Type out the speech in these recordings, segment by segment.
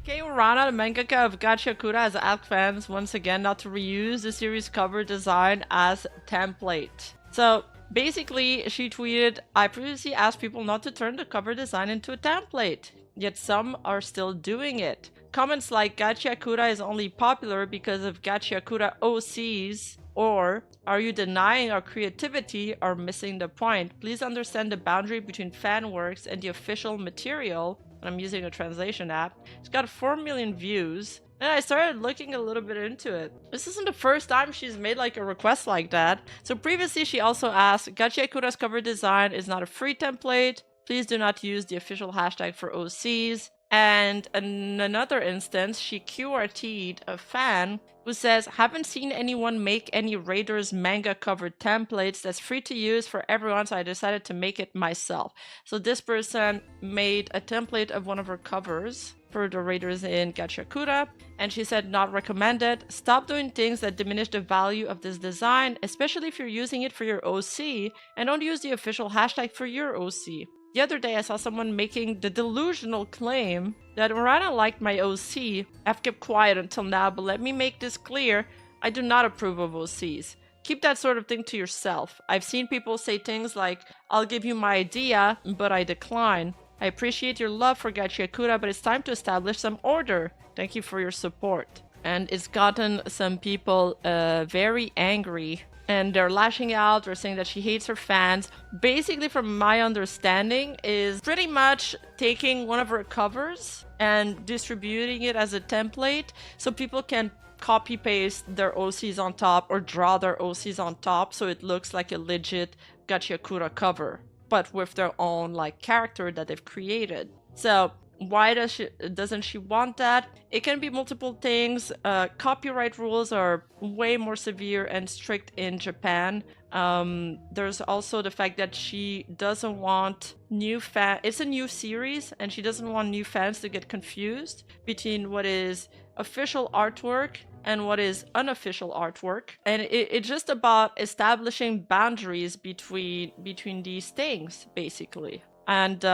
Kei Urana, the mangaka of Gachiakuta, has asked fans once again not to reuse the series cover design as template. So basically, she tweeted, I previously asked people not to turn the cover design into a template, yet some are still doing it. Comments like Gachiakuta is only popular because of Gachiakuta OCs or are you denying our creativity or missing the point? Please understand the boundary between fan works and the official material. I'm using a translation app. It's got 4 million views. And I started looking a little bit into it. This isn't the first time she's made like a request like that. So previously she also asked, Gachiakuta's cover design is not a free template. Please do not use the official hashtag for OCs. And in another instance, she QRT'd a fan who says, haven't seen anyone make any Raiders manga covered templates that's free to use for everyone, so I decided to make it myself. So this person made a template of one of her covers for the Raiders in Gachiakuta, and she said, not recommended. Stop doing things that diminish the value of this design, especially if you're using it for your OC, and don't use the official hashtag for your OC. The other day I saw someone making the delusional claim that Urana liked my OC. I've kept quiet until now, but let me make this clear. I do not approve of OCs. Keep that sort of thing to yourself. I've seen people say things like, I'll give you my idea, but I decline. I appreciate your love for Gachiakuta, but it's time to establish some order. Thank you for your support. And it's gotten some people very angry. And they're lashing out, they're saying that she hates her fans. Basically, from my understanding, is pretty much taking one of her covers and distributing it as a template so people can copy paste their OCs on top or draw their OCs on top so it looks like a legit Gachiakuta cover, but with their own like character that they've created. So why doesn't she want that? It can be multiple things. Copyright rules are way more severe and strict in Japan. There's also the fact that she doesn't want new fans. It's a new series and she doesn't want new fans to get confused between what is official artwork and what is unofficial artwork. And it's just about establishing boundaries between these things, basically. And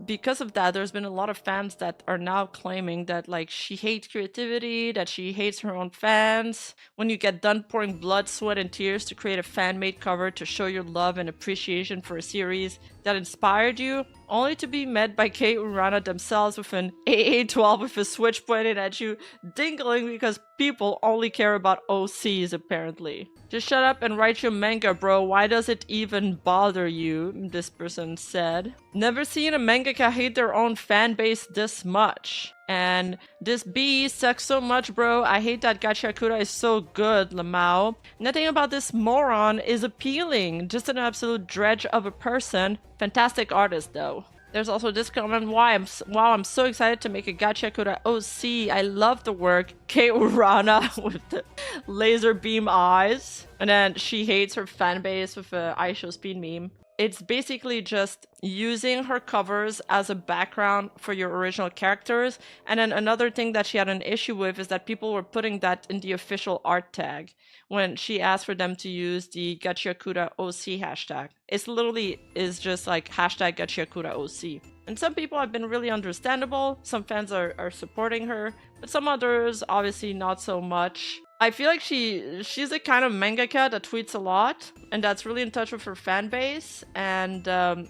because of that, there's been a lot of fans that are now claiming that like she hates creativity, that she hates her own fans. When you get done pouring blood, sweat, and tears to create a fan-made cover to show your love and appreciation for a series that inspired you, only to be met by Kei Urana themselves with an AA-12 with a switch pointed at you, dingling because people only care about OCs apparently. Just shut up and write your manga, bro. Why does it even bother you? This person said. Never seen a mangaka hate their own fan base this much. And this bee sucks so much, bro. I hate that Gachiakuta is so good, Lamau. Nothing about this moron is appealing. Just an absolute dredge of a person. Fantastic artist, though. There's also this comment, wow, I'm so excited to make a Gachiakuta OC. I love the work. Kei Urana with the laser beam eyes. And then she hates her fan base with a I Show Speed meme. It's basically just using her covers as a background for your original characters. And then another thing that she had an issue with is that people were putting that in the official art tag when she asked for them to use the Gachiakuta OC hashtag. It's literally is just like hashtag Gachiakuta OC. And some people have been really understandable. Some fans are supporting her, but some others obviously not so much. I feel like she's a kind of mangaka that tweets a lot, and that's really in touch with her fan base. And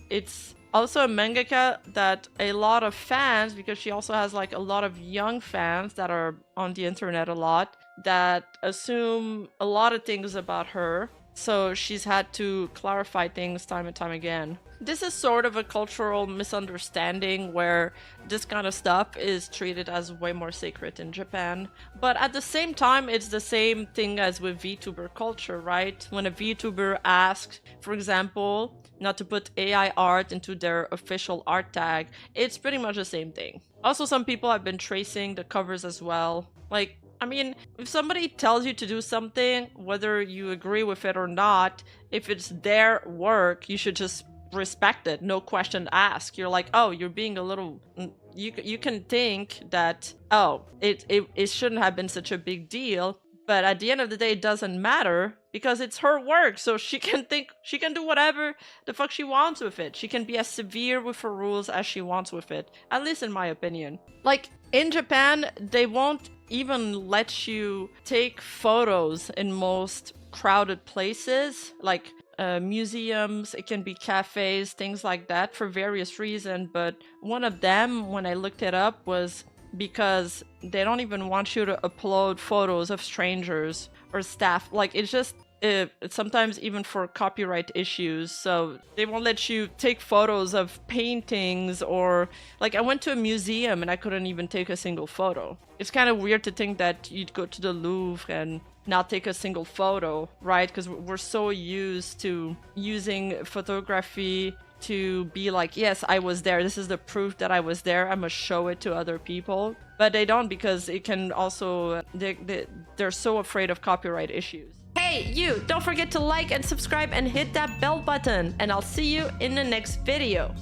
it's also a mangaka that a lot of fans, because she also has like a lot of young fans that are on the internet a lot, that assume a lot of things about her. So she's had to clarify things time and time again. This is sort of a cultural misunderstanding where this kind of stuff is treated as way more sacred in Japan. But at the same time, it's the same thing as with VTuber culture, right? When a VTuber asks, for example, not to put AI art into their official art tag, it's pretty much the same thing. Also, some people have been tracing the covers as well. Like, I mean, if somebody tells you to do something, whether you agree with it or not, if it's their work, you should just respect it, no question asked. You're like, oh, you're being a little... You can think that, oh, it shouldn't have been such a big deal, but at the end of the day, it doesn't matter because it's her work, so she can do whatever the fuck she wants with it. She can be as severe with her rules as she wants with it, at least in my opinion. Like, In Japan, they won't even let you take photos in most crowded places, like museums, it can be cafes, things like that, for various reasons. But one of them, when I looked it up, was because they don't even want you to upload photos of strangers or staff. Like, it's just sometimes even for copyright issues, so they won't let you take photos of paintings. Or like, I went to a museum and I couldn't even take a single photo. It's kind of weird to think that you'd go to the Louvre and not take a single photo, right? Because we're so used to using photography to be like, yes, I was there, this is the proof that I was there, I must show it to other people. But they don't, because it can also, they're so afraid of copyright issues. Hey, you! Don't forget to like and subscribe and hit that bell button, and I'll see you in the next video.